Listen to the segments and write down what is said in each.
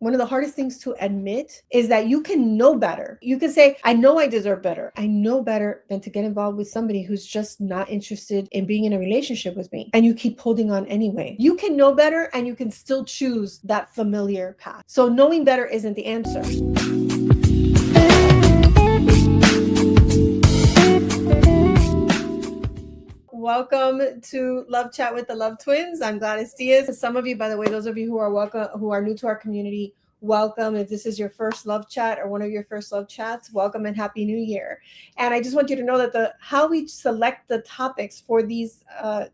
one of the hardest things to admit is that you can know better. You can say, I know I deserve better. I know better than to get involved with somebody who's just not interested in being in a relationship with me. And you keep holding on anyway. You can know better and you can still choose that familiar path. So knowing better isn't the answer. Welcome to Love Chat with the Love Twins. I'm Gladys Diaz. Some of you, by the way, those of you who are new to our community, welcome. If this is your first love chat or one of your first love chats, welcome and happy new year. And I just want you to know that how we select the topics for these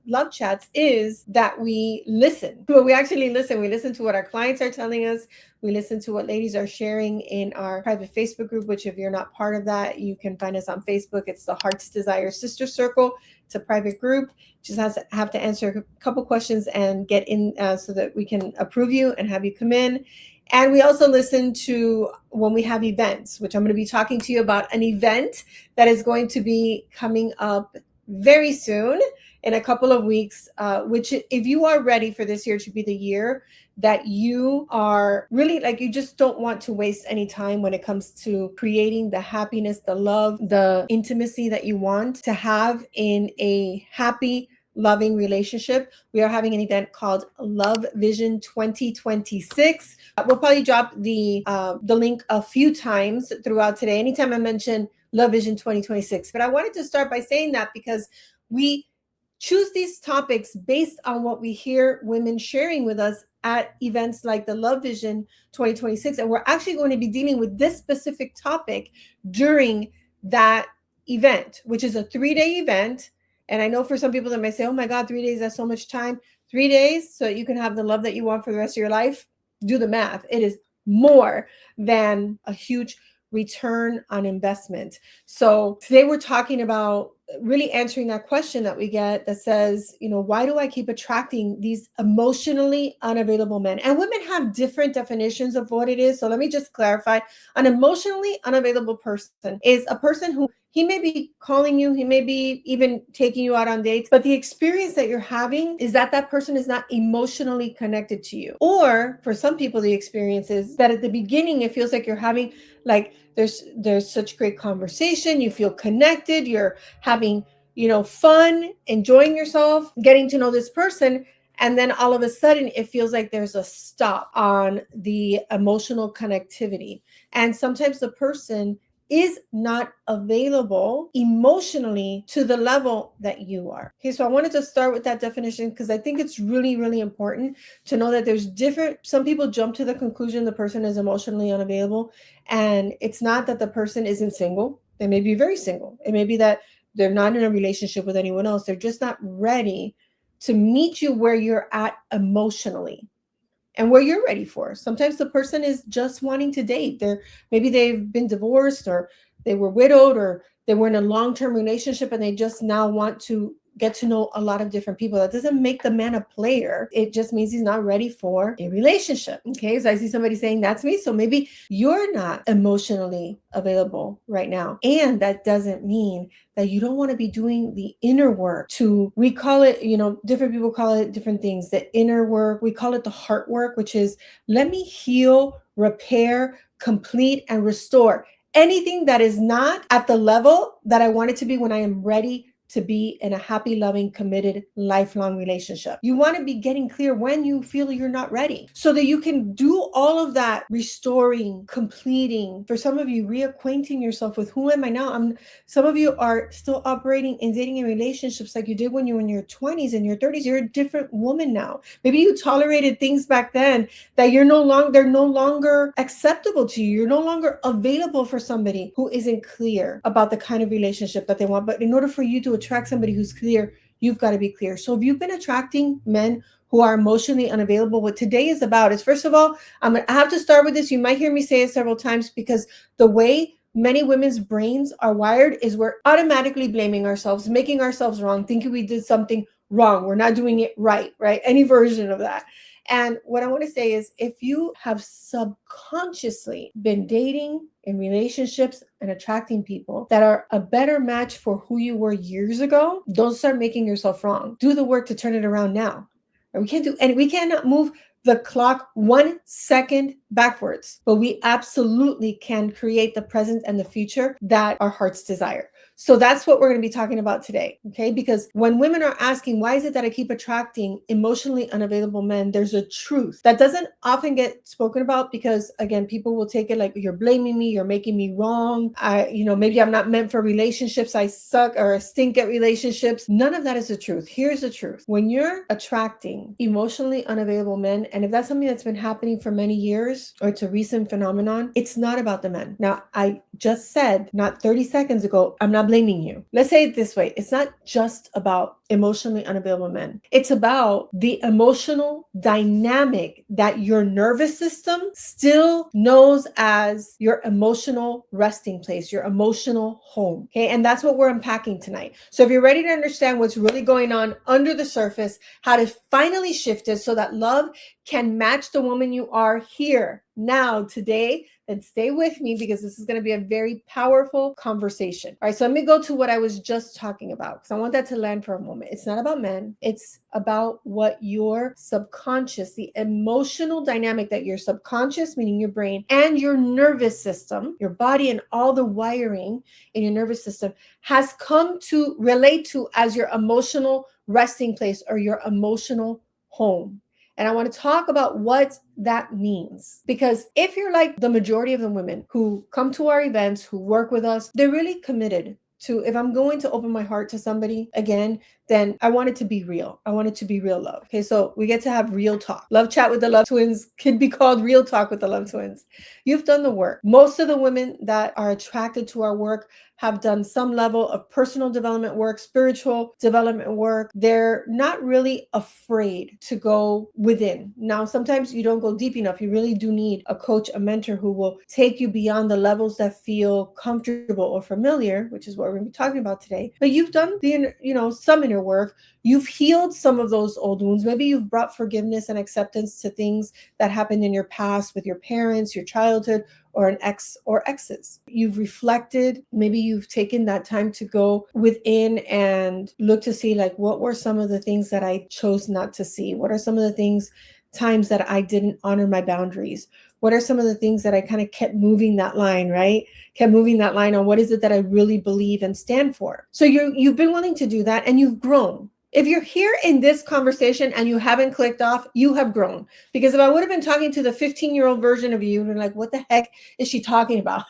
love chats is that we listen. Well, we actually listen. We listen to what our clients are telling us. We listen to what ladies are sharing in our private Facebook group, which if you're not part of that, you can find us on Facebook. It's the Heart's Desire Sister Circle. It's a private group. Just have to answer a couple questions and get in so that we can approve you and have you come in. And we also listen to when we have events, which I'm going to be talking to you about an event that is going to be coming up very soon in a couple of weeks, which if you are ready for this year to be the year that you are really like, you just don't want to waste any time when it comes to creating the happiness, the love, the intimacy that you want to have in a happy, loving relationship. We are having an event called Love Vision 2026. We'll probably drop the link a few times throughout today, anytime I mention Love Vision 2026. But I wanted to start by saying that because we choose these topics based on what we hear women sharing with us at events like the Love Vision 2026. And we're actually going to be dealing with this specific topic during that event, which is a 3-day event. And I know for some people that may say, oh my God, 3 days, that's so much time. 3 days so you can have the love that you want for the rest of your life. Do the math. It is more than a huge return on investment. So today we're talking about really answering that question that we get that says, why do I keep attracting these emotionally unavailable men? And women have different definitions of what it is. So let me just clarify. An emotionally unavailable person is a person who he may be calling you, he may be even taking you out on dates, but the experience that you're having is that person is not emotionally connected to you. Or for some people, the experience is that at the beginning, it feels like you're having there's such great conversation, you feel connected, you're having, fun, enjoying yourself, getting to know this person. And then all of a sudden, it feels like there's a stop on the emotional connectivity. And sometimes the person is not available emotionally to the level that you are. Okay, so I wanted to start with that definition because I think it's really, really important to know that there's some people jump to the conclusion the person is emotionally unavailable. And it's not that the person isn't single. They may be very single. It may be that they're not in a relationship with anyone else. They're just not ready to meet you where you're at emotionally and where you're ready for. Sometimes the person is just wanting to date. Maybe they've been divorced or they were widowed or they were in a long-term relationship and they just now want to get to know a lot of different people. That doesn't make the man a player. It just means he's not ready for a relationship. Okay, so I see somebody saying that's me. So maybe you're not emotionally available right now. And that doesn't mean that you don't want to be doing the inner work we call it, different people call it different things. The inner work, we call it the heart work, which is let me heal, repair, complete, and restore anything that is not at the level that I want it to be when I am ready to be in a happy, loving, committed, lifelong relationship. You want to be getting clear when you feel you're not ready so that you can do all of that restoring, completing. For some of you, reacquainting yourself with who am I now? Some of you are still operating and dating in relationships like you did when you were in your 20s and your 30s. You're a different woman now. Maybe you tolerated things back then that they're no longer acceptable to you. You're no longer available for somebody who isn't clear about the kind of relationship that they want. But in order for you to attract somebody who's clear, you've got to be clear. So if you've been attracting men who are emotionally unavailable, what today is about is, first of all, I have to start with this. You might hear me say it several times because the way many women's brains are wired is we're automatically blaming ourselves, making ourselves wrong, thinking we did something wrong. We're not doing it right? Any version of that. And what I want to say is if you have subconsciously been dating in relationships and attracting people that are a better match for who you were years ago, don't start making yourself wrong. Do the work to turn it around now. We cannot move the clock 1 second backwards, but we absolutely can create the present and the future that our hearts desire. So that's what we're going to be talking about today, okay? Because when women are asking, why is it that I keep attracting emotionally unavailable men? There's a truth that doesn't often get spoken about because, again, people will take it like you're blaming me, you're making me wrong. Maybe I'm not meant for relationships. I suck or I stink at relationships. None of that is the truth. Here's the truth. When you're attracting emotionally unavailable men, and if that's something that's been happening for many years or it's a recent phenomenon, it's not about the men. Now, I just said not 30 seconds ago, I'm not blaming you. Let's say it this way. It's not just about emotionally unavailable men. It's about the emotional dynamic that your nervous system still knows as your emotional resting place, your emotional home. Okay. And that's what we're unpacking tonight. So if you're ready to understand what's really going on under the surface, how to finally shift it so that love can match the woman you are here now today, then stay with me because this is going to be a very powerful conversation. All right, so let me go to what I was just talking about because I want that to land for a moment. It's not about men. It's about what your subconscious, the emotional dynamic that your subconscious, meaning your brain, and your nervous system, your body and all the wiring in your nervous system has come to relate to as your emotional resting place or your emotional home. And I want to talk about what that means. Because if you're like the majority of the women who come to our events, who work with us, they're really committed to, if I'm going to open my heart to somebody again, then I want it to be real. I want it to be real love. Okay, so we get to have real talk. Love Chat with the Love Twins could be called Real Talk with the Love Twins. You've done the work. Most of the women that are attracted to our work have done some level of personal development work, spiritual development work. They're not really afraid to go within. Now, sometimes you don't go deep enough. You really do need a coach, a mentor who will take you beyond the levels that feel comfortable or familiar, which is what we're going to be talking about today. But you've done some inner work. You've healed some of those old wounds. Maybe you've brought forgiveness and acceptance to things that happened in your past with your parents, your childhood, or an ex or exes. You've reflected. Maybe you've taken that time to go within and look to see, like, what were some of the things that I chose not to see? What are some of the times that I didn't honor my boundaries? What are some of the things that I kind of kept moving that line, right? Kept moving that line on what is it that I really believe and stand for? So you've been willing to do that and you've grown. If you're here in this conversation and you haven't clicked off, you have grown. Because if I would have been talking to the 15-year-old version of you, and like, what the heck is she talking about?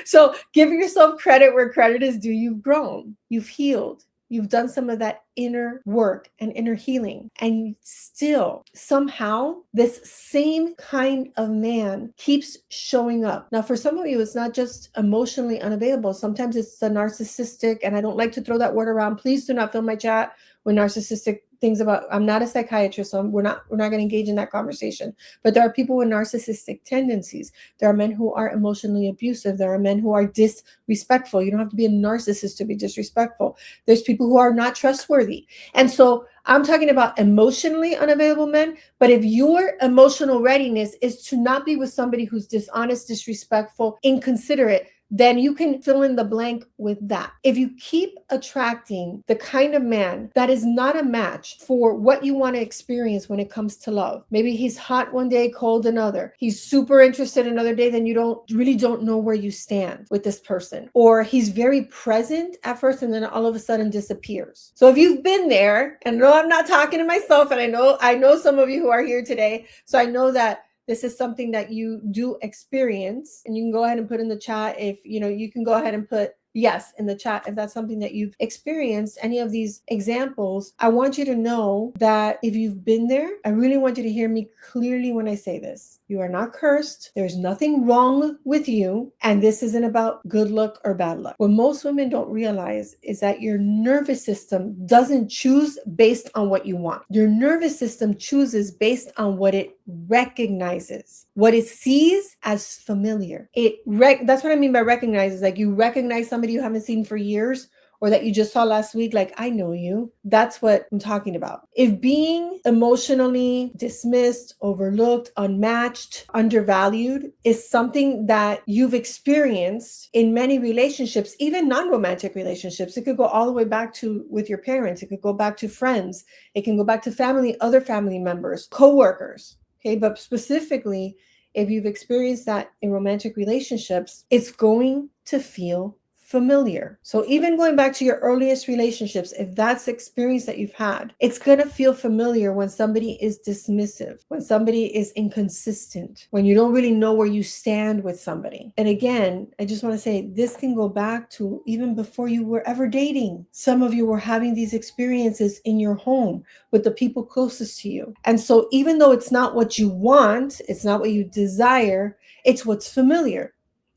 So give yourself credit where credit is due. You've grown, you've healed. You've done some of that inner work and inner healing, and still somehow this same kind of man keeps showing up. Now, for some of you, it's not just emotionally unavailable. Sometimes it's the narcissistic, and I don't like to throw that word around. Please do not fill my chat with narcissistic things about. I'm not a psychiatrist, so we're not going to engage in that conversation. But there are people with narcissistic tendencies. There are men who are emotionally abusive. There are men who are disrespectful. You don't have to be a narcissist to be disrespectful. There's people who are not trustworthy. And so I'm talking about emotionally unavailable men. But if your emotional readiness is to not be with somebody who's dishonest, disrespectful, inconsiderate, then you can fill in the blank with that. If you keep attracting the kind of man that is not a match for what you want to experience when it comes to love, maybe he's hot one day, cold another. He's super interested another day, then you don't know where you stand with this person. Or he's very present at first and then all of a sudden disappears. So if you've been there, and no, I'm not talking to myself, and I know some of you who are here today, so I know that this is something that you do experience, and you can go ahead and put in the chat if you can go ahead and put yes in the chat if that's something that you've experienced, any of these examples. I want you to know that if you've been there, I really want you to hear me clearly when I say this. You are not cursed. There's nothing wrong with you. And this isn't about good luck or bad luck. What most women don't realize is that your nervous system doesn't choose based on what you want. Your nervous system chooses based on what it recognizes, what it sees as familiar. That's what I mean by recognizes. Like, you recognize somebody you haven't seen for years, or that you just saw last week, like, I know you. That's what I'm talking about. If being emotionally dismissed, overlooked, unmatched, undervalued is something that you've experienced in many relationships, even non-romantic relationships, it could go all the way back to with your parents, it could go back to friends, it can go back to family, other family members, co-workers. Okay, but specifically, if you've experienced that in romantic relationships, it's going to feel familiar. So even going back to your earliest relationships, if that's the experience that you've had, it's going to feel familiar when somebody is dismissive, when somebody is inconsistent, when you don't really know where you stand with somebody. And again, I just want to say this can go back to even before you were ever dating. Some of you were having these experiences in your home with the people closest to you. And so even though it's not what you want, it's not what you desire, it's what's familiar.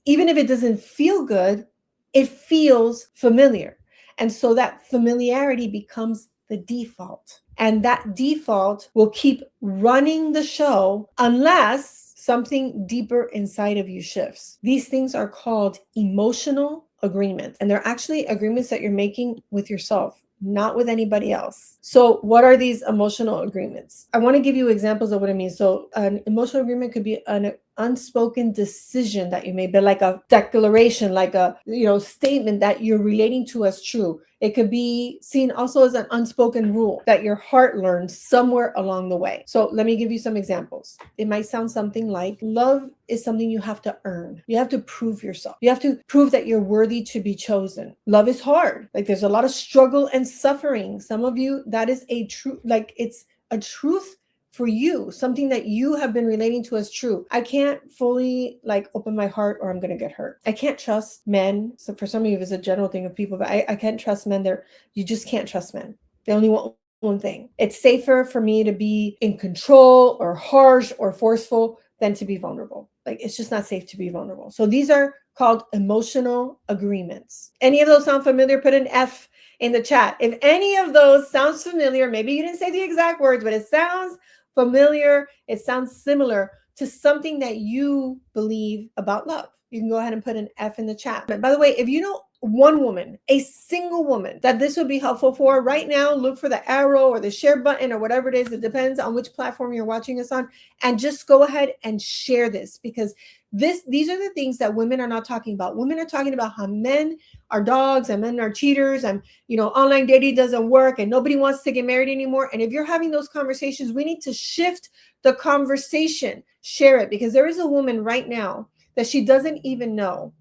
Even if it doesn't feel good, it feels familiar. And so that familiarity becomes the default. And that default will keep running the show unless something deeper inside of you shifts. These things are called emotional agreements. And they're actually agreements that you're making with yourself, not with anybody else. So what are these emotional agreements? I want to give you examples of what I mean. So an emotional agreement could be an unspoken decision that you made, but like a declaration, like a statement that you're relating to as true. It could be seen also as an unspoken rule that your heart learned somewhere along the way. So let me give you some examples. It might sound something like love is something you have to earn. You have to prove yourself. You have to prove that you're worthy to be chosen. Love is hard. Like there's a lot of struggle and suffering. Some of you, that is a true, like it's a truth for you, something that you have been relating to as true. I can't fully like open my heart or I'm going to get hurt. I can't trust men. So for some of you, it's a general thing of people, but I can't trust men. You just can't trust men. They only want one thing. It's safer for me to be in control or harsh or forceful than to be vulnerable. Like it's just not safe to be vulnerable. So these are called emotional agreements. Any of those sound familiar? Put an F in the chat. If any of those sounds familiar, maybe you didn't say the exact words, but it sounds familiar, it sounds similar to something that you believe about love. You can go ahead and put an F in the chat. But by the way, if you know one woman, a single woman that this would be helpful for right now, look for the arrow or the share button or whatever it is. It depends on which platform you're watching us on. And just go ahead and share this because these are the things that women are not talking about. Women are talking about how men are dogs and men are cheaters and online dating doesn't work and nobody wants to get married anymore. And if you're having those conversations, we need to shift the conversation. Share it because there is a woman right now that she doesn't even know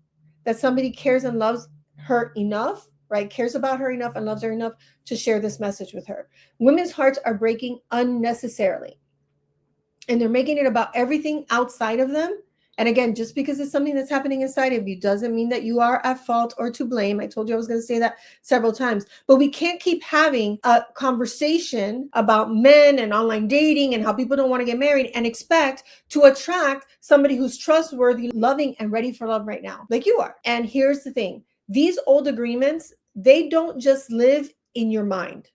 that somebody cares and loves her enough, right? Cares about her enough and loves her enough to share this message with her. Women's hearts are breaking unnecessarily. And they're making it about everything outside of them. And again, just because it's something that's happening inside of you doesn't mean that you are at fault or to blame. I told you I was going to say that several times. But we can't keep having a conversation about men and online dating and how people don't want to get married and expect to attract somebody who's trustworthy, loving, and ready for love right now, like you are. And here's the thing. These old agreements, they don't just live in your mind.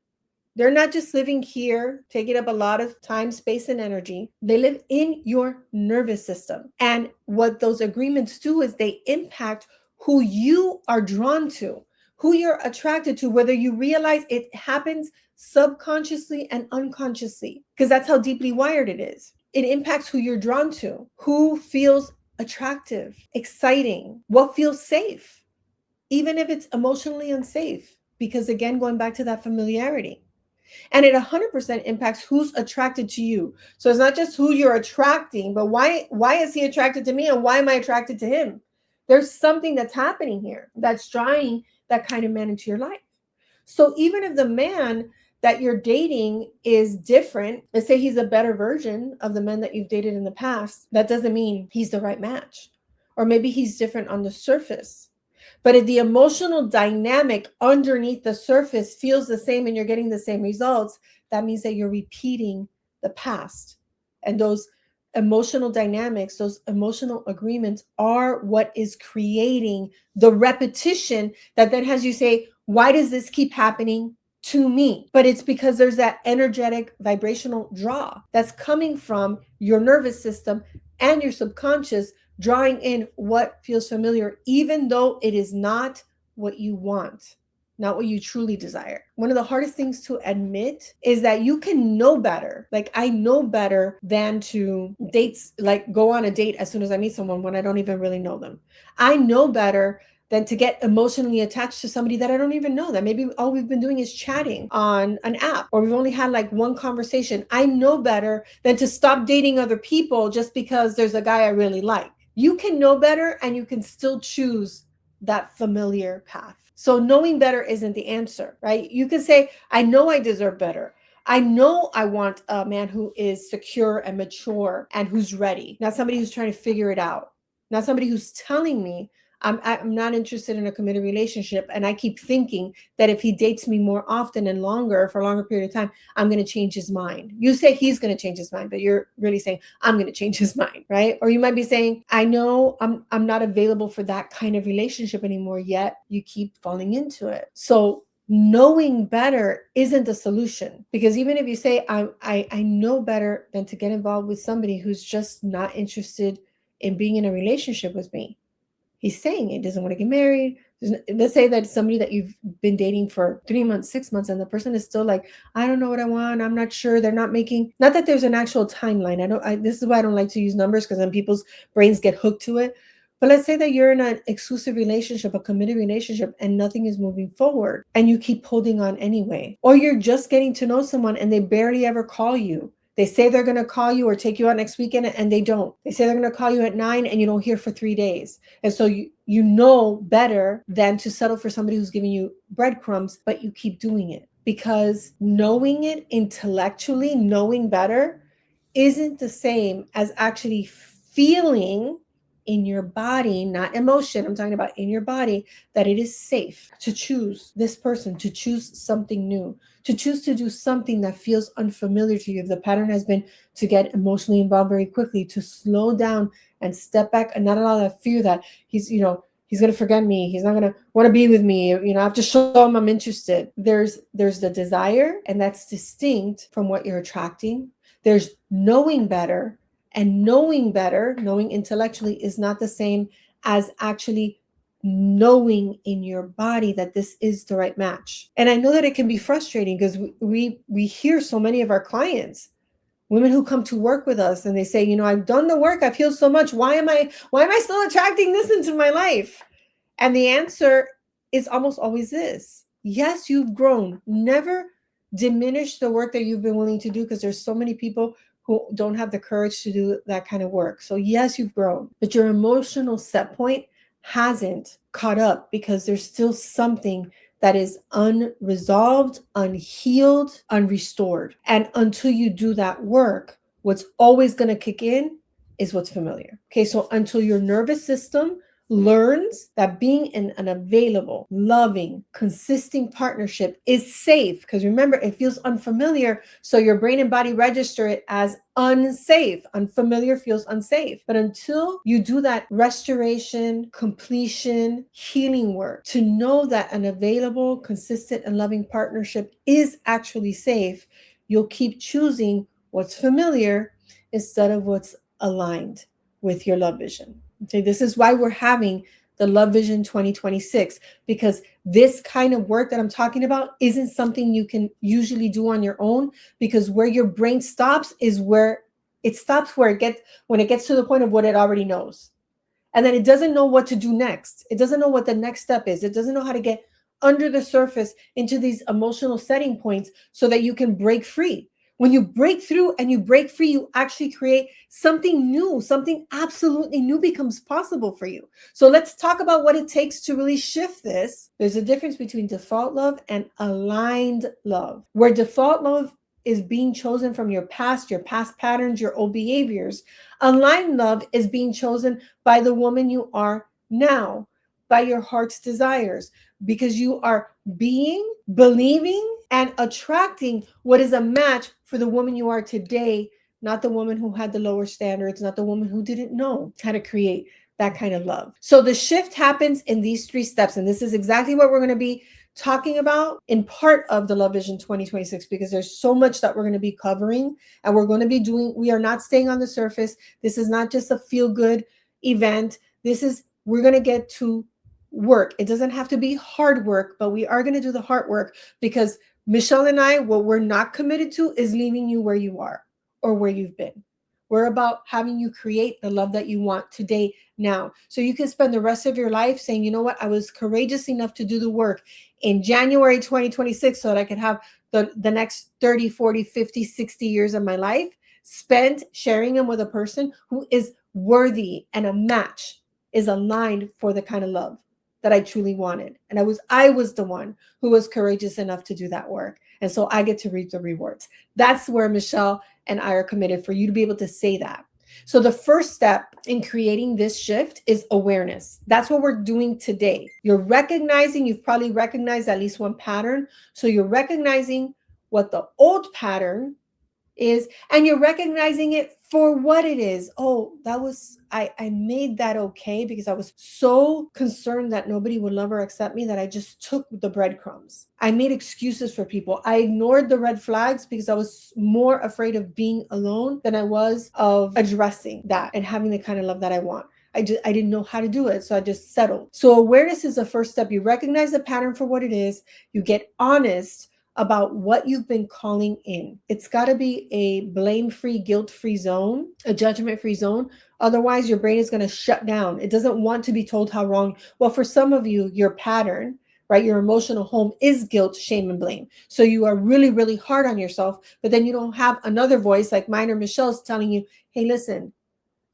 They're not just living here, taking up a lot of time, space, and energy. They live in your nervous system. And what those agreements do is they impact who you are drawn to, who you're attracted to, whether you realize it happens subconsciously and unconsciously, because that's how deeply wired it is. It impacts who you're drawn to, who feels attractive, exciting, what feels safe, even if it's emotionally unsafe. Because again, going back to that familiarity. And it 100% impacts who's attracted to you. So it's not just who you're attracting, but why is he attracted to me and why am I attracted to him? There's something that's happening here that's drawing that kind of man into your life. So even if the man that you're dating is different, let's say he's a better version of the men that you've dated in the past, that doesn't mean he's the right match. Or maybe he's different on the surface. But if the emotional dynamic underneath the surface feels the same and you're getting the same results, that means that you're repeating the past. And those emotional dynamics, those emotional agreements are what is creating the repetition that then has you say, why does this keep happening to me? But it's because there's that energetic vibrational draw that's coming from your nervous system and your subconscious drawing in what feels familiar, even though it is not what you want. not what you truly desire. One of the hardest things to admit is that you can know better. Like, I know better than to dates, like go on a date as soon as I meet someone when I don't even really know them. I know better than to get emotionally attached to somebody that I don't even know, that maybe all we've been doing is chatting on an app, or we've only had like one conversation. I know better than to stop dating other people just because there's a guy I really like. You can know better and you can still choose that familiar path. So knowing better isn't the answer, right? You can say, I know I deserve better. I know I want a man who is secure and mature and who's ready, not somebody who's trying to figure it out, not somebody who's telling me I'm not interested in a committed relationship. And I keep thinking that if he dates me more often and longer for a longer period of time, I'm going to change his mind. You say he's going to change his mind, but you're really saying I'm going to change his mind, right? Or you might be saying, I know I'm not available for that kind of relationship anymore, yet you keep falling into it. So knowing better isn't the solution, because even if you say I know better than to get involved with somebody who's just not interested in being in a relationship with me. He's saying he doesn't want to get married. Let's say that somebody that you've been dating for 3 months, 6 months, and the person is still like, I don't know what I want. I'm not sure. They're not making, not that there's an actual timeline. This is why I don't like to use numbers, because then people's brains get hooked to it. But let's say that you're in an exclusive relationship, a committed relationship, and nothing is moving forward and you keep holding on anyway. Or you're just getting to know someone and they barely ever call you. They say they're going to call you or take you out next weekend and they don't. They say they're going to call you at 9 and you don't hear for 3 days. And so you know better than to settle for somebody who's giving you breadcrumbs, but you keep doing it. Because knowing it intellectually, knowing better, isn't the same as actually feeling in your body, not emotion, I'm talking about in your body, that it is safe to choose this person, to choose something new, to choose to do something that feels unfamiliar to you. If the pattern has been to get emotionally involved very quickly, to slow down and step back and not allow that fear that he's going to forget me. He's not going to want to be with me. I have to show him I'm interested. There's the desire, and that's distinct from what you're attracting. There's knowing better, and knowing better, knowing intellectually, is not the same as actually knowing in your body that this is the right match. And I know that it can be frustrating because we hear so many of our clients, women who come to work with us, and they say, I've done the work, I feel so much. Why am I still attracting this into my life? And the answer is almost always this: yes, you've grown. Never diminish the work that you've been willing to do, because there's so many people who don't have the courage to do that kind of work. So yes, you've grown, but your emotional set point hasn't caught up, because there's still something that is unresolved, unhealed, unrestored. And until you do that work, what's always going to kick in is what's familiar. Okay, so until your nervous system learns that being in an available, loving, consistent partnership is safe, because remember, it feels unfamiliar, so your brain and body register it as unsafe. Unfamiliar feels unsafe. But until you do that restoration, completion, healing work to know that an available, consistent, and loving partnership is actually safe, you'll keep choosing what's familiar instead of what's aligned with your love vision. Okay, this is why we're having the Love Vision 2026, because this kind of work that I'm talking about isn't something you can usually do on your own, because where your brain stops is where it stops, when it gets to the point of what it already knows. And then it doesn't know what to do next. It doesn't know what the next step is. It doesn't know how to get under the surface into these emotional setting points so that you can break free. When you break through and you break free, you actually create something new, something absolutely new becomes possible for you. So let's talk about what it takes to really shift this. There's a difference between default love and aligned love, where default love is being chosen from your past patterns, your old behaviors. Aligned love is being chosen by the woman you are now, by your heart's desires, because you are being, believing, and attracting what is a match for the woman you are today, not the woman who had the lower standards, not the woman who didn't know how to create that kind of love. So the shift happens in these 3 steps. And this is exactly what we're going to be talking about in part of the Love Vision 2026, because there's so much that we're going to be covering, and we're going to be doing, we are not staying on the surface. This is not just a feel-good event. We're going to get to work. It doesn't have to be hard work, but we are going to do the hard work, because Michelle and I, what we're not committed to is leaving you where you are or where you've been. We're about having you create the love that you want today, now. So you can spend the rest of your life saying, you know what, I was courageous enough to do the work in January 2026 so that I could have the next 30, 40, 50, 60 years of my life spent sharing them with a person who is worthy and a match, is aligned for the kind of love that I truly wanted. And I was the one who was courageous enough to do that work. And so I get to reap the rewards. That's where Michelle and I are committed, for you to be able to say that. So the first step in creating this shift is awareness. That's what we're doing today. You're recognizing, you've probably recognized at least one pattern. So you're recognizing what the old pattern is, and you're recognizing it for what it is. Oh, I made that okay because I was so concerned that nobody would love or accept me that I just took the breadcrumbs. I made excuses for people. I ignored the red flags because I was more afraid of being alone than I was of addressing that and having the kind of love that I want. I didn't know how to do it, so I just settled. So awareness is the first step. You recognize the pattern for what it is. You get honest about what you've been calling in. It's got to be a blame-free, guilt-free zone, a judgment-free zone. Otherwise, your brain is going to shut down. It doesn't want to be told how wrong. Well, for some of you, your pattern, right, your emotional home is guilt, shame, and blame. So you are really, really hard on yourself, but then you don't have another voice like mine or Michelle's telling you, hey, listen,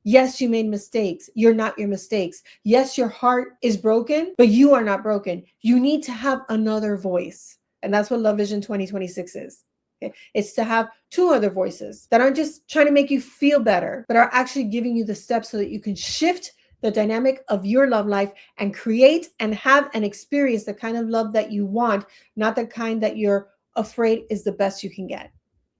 yes, you made mistakes. You're not your mistakes. Yes, your heart is broken, but you are not broken. You need to have another voice. And that's what Love Vision 2026 is. Okay? It's to have two other voices that aren't just trying to make you feel better, but are actually giving you the steps so that you can shift the dynamic of your love life and create and have and experience the kind of love that you want, not the kind that you're afraid is the best you can get.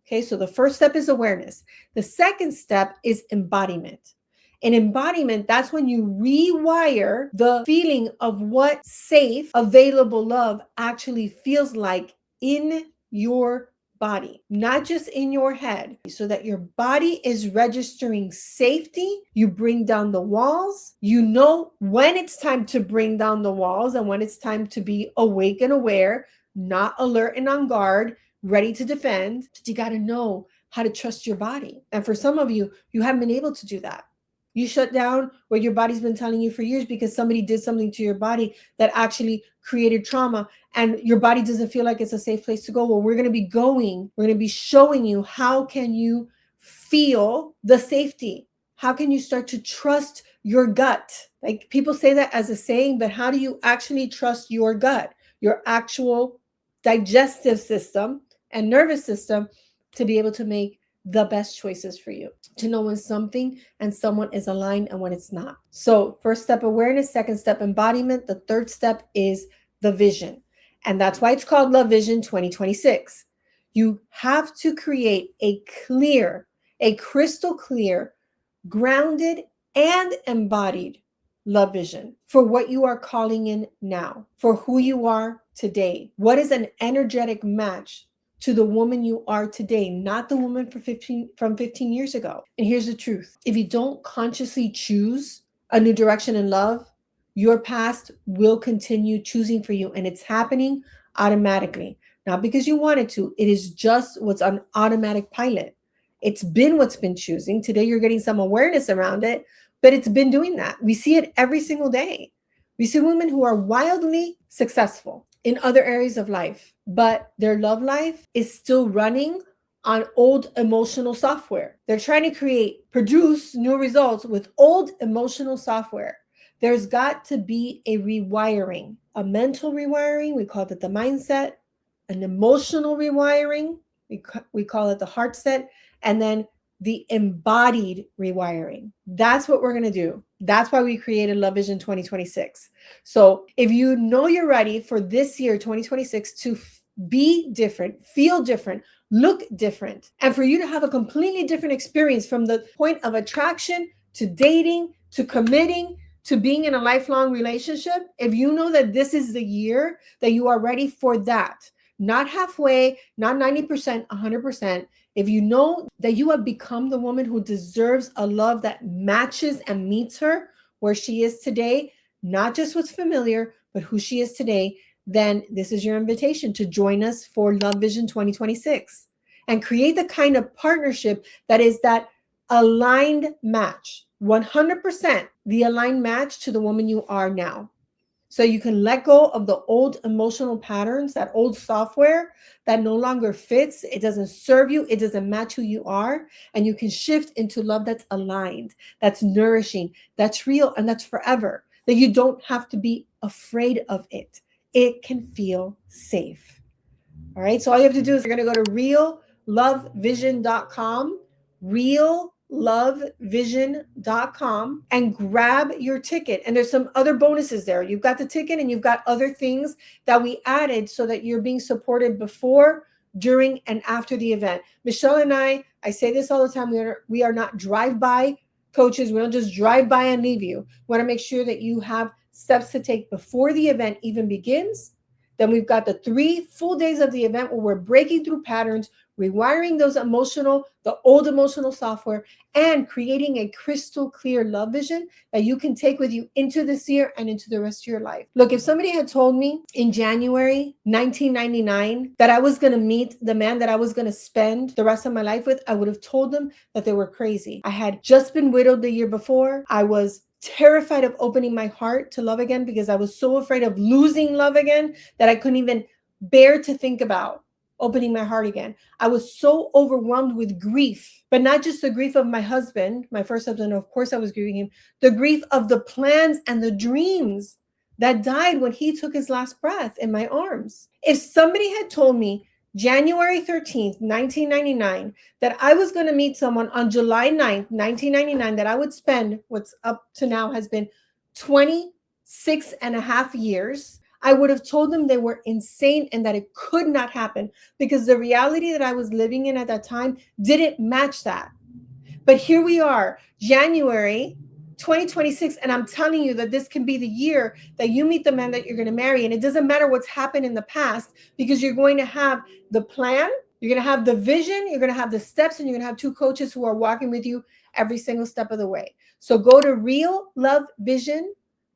Okay, so the first step is awareness. The second step is embodiment. In embodiment, that's when you rewire the feeling of what safe, available love actually feels like in your body, not just in your head, so that your body is registering safety. You bring down the walls. You know when it's time to bring down the walls and when it's time to be awake and aware, not alert and on guard, ready to defend. But you got to know how to trust your body. And for some of you, you haven't been able to do that. You shut down what your body's been telling you for years because somebody did something to your body that actually created trauma, and your body doesn't feel like it's a safe place to go. Well, we're going to be showing you how can you feel the safety. How can you start to trust your gut? Like, people say that as a saying, but how do you actually trust your gut, your actual digestive system and nervous system, to be able to make the best choices for you, to know when something and someone is aligned and when it's not. So first step, awareness. Second step, embodiment. The third step is the vision. And that's why it's called Love Vision 2026. You have to create a crystal clear, grounded and embodied love vision for what you are calling in now, for who you are today. What is an energetic match to the woman you are today, not the woman from 15 years ago. And here's the truth. If you don't consciously choose a new direction in love, your past will continue choosing for you, and it's happening automatically. Not because you wanted to, it is just what's on automatic pilot. It's been what's been choosing. Today you're getting some awareness around it, but it's been doing that. We see it every single day. We see women who are wildly successful in other areas of life, but their love life is still running on old emotional software. They're trying to produce new results with old emotional software. There's got to be a rewiring, a mental rewiring. We call it the mindset, an emotional rewiring. We call it the heart set, and then the embodied rewiring. That's what we're going to do. That's why we created Love Vision 2026. So if you know you're ready for this year, 2026, to be different, feel different, look different, and for you to have a completely different experience from the point of attraction to dating, to committing, to being in a lifelong relationship, if you know that this is the year that you are ready for that, not halfway, not 90%, 100%, if you know that you have become the woman who deserves a love that matches and meets her where she is today, not just what's familiar, but who she is today, then this is your invitation to join us for Love Vision 2026 and create the kind of partnership that is that aligned match, 100% the aligned match to the woman you are now. So you can let go of the old emotional patterns, that old software that no longer fits. It doesn't serve you. It doesn't match who you are. And you can shift into love that's aligned, that's nourishing, that's real, and that's forever. That you don't have to be afraid of it. It can feel safe. All right. So all you have to do is you're going to go to reallovevision.com, reallovevision.com, and grab your ticket. And there's some other bonuses there. You've got the ticket and you've got other things that we added so that you're being supported before, during, and after the event. Michelle and I say this all the time. We are not drive-by coaches. We don't just drive by and leave you. We want to make sure that you have steps to take before the event even begins. Then we've got the 3 full days of the event where we're breaking through patterns, rewiring the old emotional software, and creating a crystal clear love vision that you can take with you into this year and into the rest of your life. Look, if somebody had told me in January 1999 that I was going to meet the man that I was going to spend the rest of my life with, I would have told them that they were crazy. I had just been widowed the year before. I was terrified of opening my heart to love again because I was so afraid of losing love again that I couldn't even bear to think about opening my heart again. I was so overwhelmed with grief, but not just the grief of my husband, my first husband, of course I was grieving him, the grief of the plans and the dreams that died when he took his last breath in my arms. If somebody had told me January 13th, 1999, that I was going to meet someone on July 9th, 1999, that I would spend what's up to now has been 26 and a half years, I would have told them they were insane and that it could not happen because the reality that I was living in at that time didn't match that. But here we are, January 2026, and I'm telling you that this can be the year that you meet the man that you're going to marry. And it doesn't matter what's happened in the past because you're going to have the plan, you're going to have the vision, you're going to have the steps, and you're going to have 2 coaches who are walking with you every single step of the way. So go to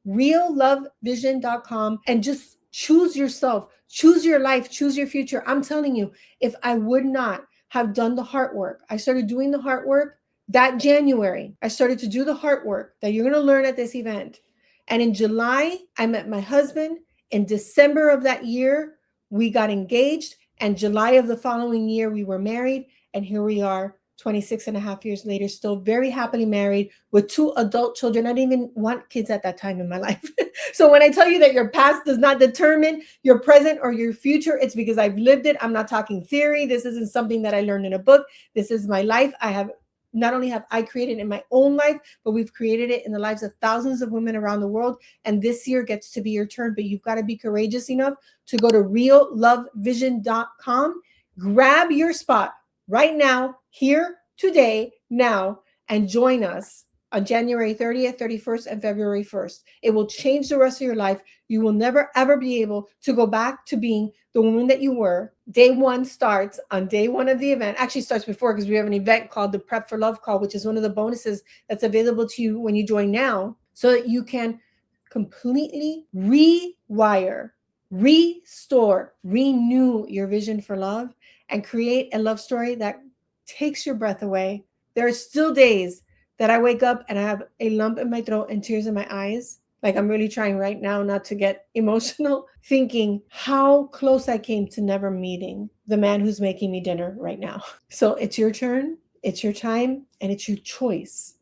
reallovevision.com, and just choose yourself, choose your life, choose your future. I'm telling you, if I would not have done the HeartWork, I started doing the HeartWork that January. I started to do the HeartWork that you're going to learn at this event. And in July, I met my husband. In December of that year, we got engaged. And July of the following year, we were married. And here we are, 26 and a half years later, still very happily married with 2 adult children. I didn't even want kids at that time in my life. So when I tell you that your past does not determine your present or your future, it's because I've lived it. I'm not talking theory. This isn't something that I learned in a book. This is my life. Not only have I created in my own life, but we've created it in the lives of thousands of women around the world. And this year gets to be your turn, but you've got to be courageous enough to go to reallovevision.com, grab your spot right now, here, today, now, and join us on January 30th, 31st, and February 1st. It will change the rest of your life. You will never, ever be able to go back to being the woman that you were. Day 1 starts on day 1 of the event. Actually starts before because we have an event called the Prep for Love Call, which is one of the bonuses that's available to you when you join now so that you can completely rewire, restore, renew your vision for love and create a love story that takes your breath away. There are still days that I wake up and I have a lump in my throat and tears in my eyes. Like I'm really trying right now not to get emotional, thinking how close I came to never meeting the man who's making me dinner right now. So it's your turn, it's your time, and it's your choice.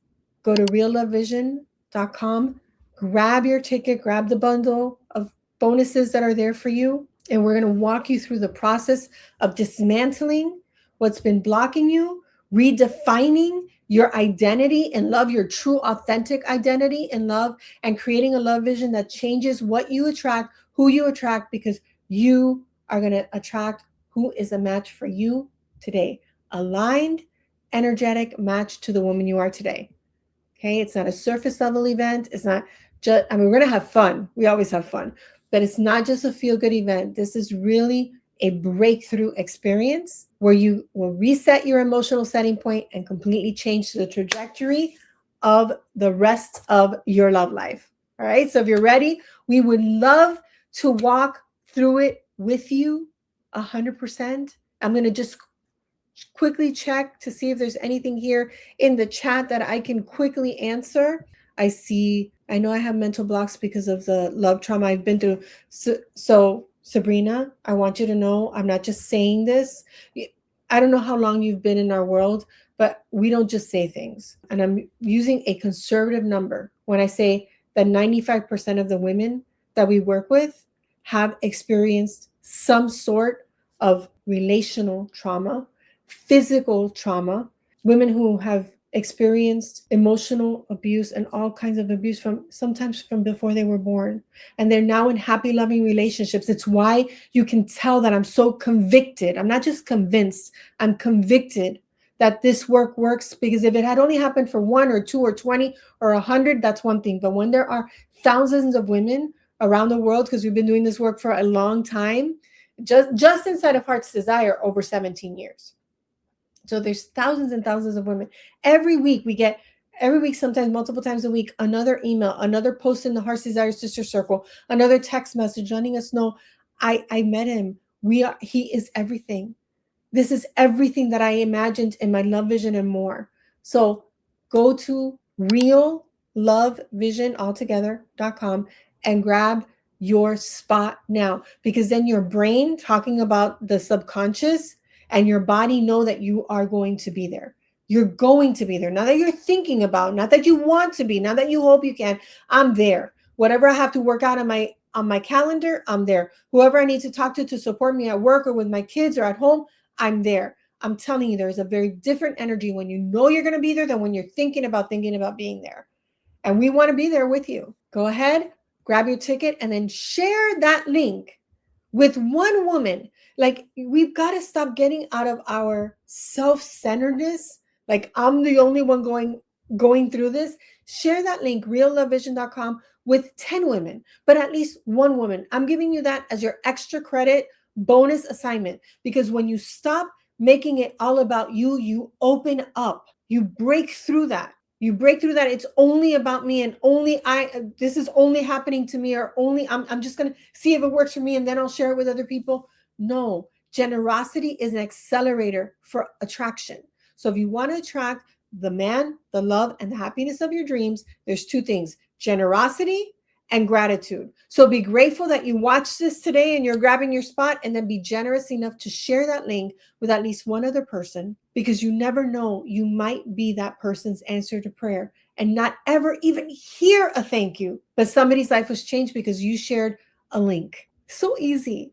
Go to reallovevision.com, grab your ticket, grab the bundle of bonuses that are there for you. And we're going to walk you through the process of dismantling what's been blocking you, redefining your identity in love, your true authentic identity in love, and creating a love vision that changes what you attract, who you attract, because you are going to attract who is a match for you today. Aligned, energetic match to the woman you are today. Okay, it's not a surface level event. It's not just, we're going to have fun. We always have fun, but it's not just a feel good event. This is really a breakthrough experience where you will reset your emotional setting point and completely change the trajectory of the rest of your love life. All right. So if you're ready, we would love to walk through it with you 100%. I'm going to just quickly check to see if there's anything here in the chat that I can quickly answer. I know I have mental blocks because of the love trauma I've been through. So Sabrina, I want you to know I'm not just saying this. I don't know how long you've been in our world, but we don't just say things. And I'm using a conservative number when I say that 95% of the women that we work with have experienced some sort of relational trauma, physical trauma, women who have experienced emotional abuse and all kinds of abuse from sometimes from before they were born, and they're now in happy loving relationships. It's why you can tell that I'm so convicted. I'm not just convinced, I'm convicted that this work works, because if it had only happened for 1 or 2 or 20 or 100, that's one thing. But when there are thousands of women around the world, because we've been doing this work for a long time, just inside of Heart's Desire, over 17 years. So there's thousands and thousands of women. Every week, sometimes multiple times a week, another email, another post in the Heart's Desire Sister Circle, another text message letting us know, I met him. He is everything. This is everything that I imagined in my love vision and more. So go to reallovevisionaltogether.com and grab your spot now, because then your brain, talking about the subconscious, and your body know that you are going to be there. You're going to be there. Not that you're thinking about, not that you want to be, not that you hope you can. I'm there. Whatever I have to work out on my calendar, I'm there. Whoever I need to talk to support me at work or with my kids or at home, I'm there. I'm telling you, there's a very different energy when you know you're going to be there than when you're thinking about being there. And we want to be there with you. Go ahead, grab your ticket, and then share that link with one woman. Like, we've got to stop getting out of our self-centeredness. Like, I'm the only one going through this. Share that link, reallovevision.com, with 10 women, but at least one woman. I'm giving you that as your extra credit bonus assignment, because when you stop making it all about you, you open up, you break through that. It's only about me, and only this is only happening to me, or only I'm just going to see if it works for me and then I'll share it with other people. No, generosity is an accelerator for attraction. So if you want to attract the man, the love, and the happiness of your dreams, there's 2 things: generosity and gratitude. So be grateful that you watched this today and you're grabbing your spot, and then be generous enough to share that link with at least one other person, because you never know, you might be that person's answer to prayer and not ever even hear a thank you, but somebody's life was changed because you shared a link. So easy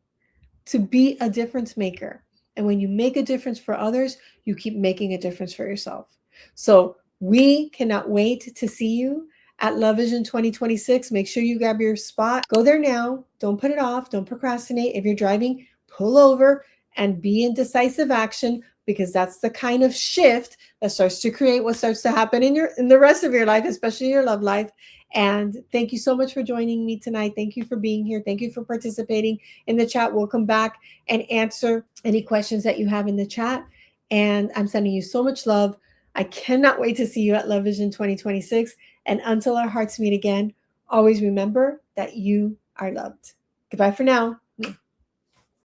to be a difference maker. And when you make a difference for others, you keep making a difference for yourself. So we cannot wait to see you at Love Vision 2026. Make sure you grab your spot. Go there now. Don't put it off. Don't procrastinate. If you're driving, pull over and be in decisive action, because that's the kind of shift that starts to create what starts to happen in the rest of your life, especially your love life. And thank you so much for joining me tonight. Thank you for being here. Thank you for participating in the chat. We'll come back and answer any questions that you have in the chat. And I'm sending you so much love. I cannot wait to see you at Love Vision 2026. And until our hearts meet again, always remember that you are loved. Goodbye for now.